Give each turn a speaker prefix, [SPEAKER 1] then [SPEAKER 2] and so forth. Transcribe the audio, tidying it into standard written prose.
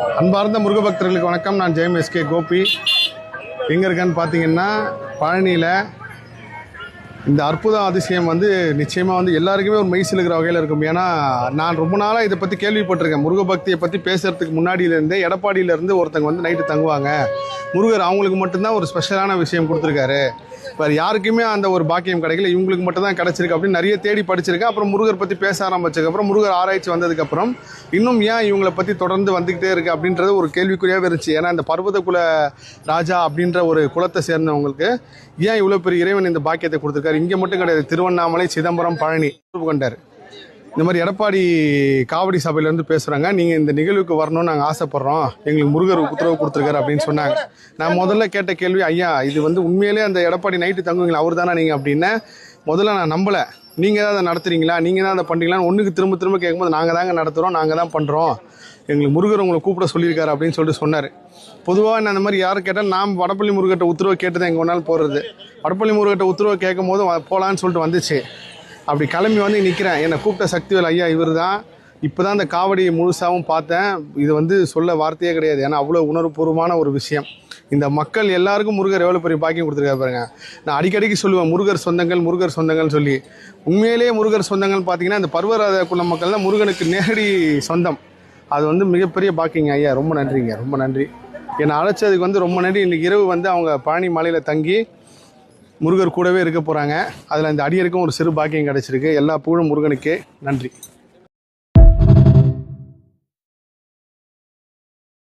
[SPEAKER 1] அன்பார்ந்த முருக பக்தர்களுக்கு வணக்கம். நான் ஜெயம் எஸ்கே கோபி. எங்கே இருக்கேன்னு பார்த்தீங்கன்னா பழனியில் இந்த அற்புத அதிசயம் நிச்சயமாக எல்லாருக்குமே ஒரு மெய் சிலுக்கிற வகையில் இருக்கும். ஏன்னா நான் ரொம்ப நாளாக இதை பற்றி கேள்விப்பட்டிருக்கேன். முருக பக்தியை பற்றி பேசுகிறதுக்கு முன்னாடியிலேருந்தே எடப்பாடியிலேருந்து ஒருத்தங்க நைட்டு தங்குவாங்க. முருகர் அவங்களுக்கு மட்டும்தான் ஒரு ஸ்பெஷலான விஷயம் கொடுத்துருக்காரு. வேறு யாருக்குமே அந்த ஒரு பாக்கியம் கிடைக்கல, இவங்களுக்கு மட்டும் தான் கிடச்சிருக்கு அப்படின்னு நிறைய தேடி படிச்சிருக்கேன். அப்புறம் முருகர் பற்றி பேச ஆரம்பிச்சதுக்கப்புறம் முருகர் ஆராய்ச்சி வந்ததுக்கப்புறம் இன்னும் ஏன் இவங்களை பற்றி தொடர்ந்து வந்துக்கிட்டே இருக்குது அப்படின்றது ஒரு கேள்விக்குறியாகவே இருந்துச்சு. ஏன்னா இந்த பர்வத குல ராஜா அப்படின்ற ஒரு குலத்தை சேர்ந்தவங்களுக்கு ஏன் இவ்வளோ பெரிய இறைவன் இந்த பாக்கியத்தை கொடுத்துருக்காரு? இங்கே மட்டும் கிடையாது, திருவண்ணாமலை, சிதம்பரம், பழனி கொண்டார். இந்த மாதிரி எடப்பாடி காவடி சபையிலேருந்து பேசுகிறாங்க. நீங்கள் இந்த நிகழ்வுக்கு வரணும்னு நாங்கள் ஆசைப்பட்றோம், எங்களுக்கு முருகர் உத்தரவு கொடுத்துருக்காரு அப்படின்னு சொன்னாங்க. நான் முதல்ல கேட்ட கேள்வி, ஐயா இது உண்மையிலே அந்த எடப்பாடி நைட்டு தங்குவீங்களா, அவர் தானே நீங்கள் அப்படின்னு முதல்ல நான் நம்பலை. நீங்கள் தான் அதை நடத்துறீங்களா, நீங்கள் தான் அதை பண்ணுறீங்களான்னு ஒன்றுக்கு திரும்ப திரும்ப கேட்கும்போது நாங்கள் தாங்க நடத்துகிறோம், நாங்கள் தான் பண்ணுறோம், எங்களுக்கு முருகர் உங்களை கூப்பிட சொல்லியிருக்காரு அப்படின்னு சொல்லிட்டு சொன்னார். பொதுவாக நான் அந்த மாதிரி யார் கேட்டால் நாம் வடப்பள்ளி முருகர்கிட்ட உத்தரவு கேட்டு தான் எங்கே ஒன்றாலும் போகிறது. வடப்பள்ளி முருகர்கிட்ட உத்தரவு கேட்கும் போது போகலான்னு சொல்லிட்டு வந்துச்சு. அப்படி கிளம்பி நிற்கிறேன். என்னை கூப்பிட்ட சக்திவேல் ஐயா இவர் தான். இப்போ தான் அந்த காவடியை முழுசாகவும் பார்த்தேன். இது சொல்ல வார்த்தையே கிடையாது. ஏன்னா அவ்வளோ உணர்வுபூர்வமான ஒரு விஷயம். இந்த மக்கள் எல்லாருக்கும் முருகர் எவ்வளோ பெரிய பாக்கியம் கொடுத்துருக்காரு பாருங்க. நான் அடிக்கடிக்கு சொல்லுவேன் முருகர் சொந்தங்கள், முருகர் சொந்தங்கள்னு சொல்லி. உண்மையிலேயே முருகர் சொந்தங்கள் பார்த்தீங்கன்னா இந்த பர்வத குல மக்கள் தான் முருகனுக்கு நேரடி சொந்தம். அது மிகப்பெரிய பாக்கியங்க ஐயா. ரொம்ப நன்றிங்க, ரொம்ப நன்றி. என்னை அழைச்சதுக்கு ரொம்ப நன்றி. இன்றைக்கி இரவு அவங்க பழனி மலையில் தங்கி முருகர் கூடவே இருக்க போகிறாங்க. அதில் இந்த அடியருக்கும் ஒரு சிறு பாக்கியம் கிடச்சிருக்கு. எல்லா புகழும் முருகனுக்கே. நன்றி.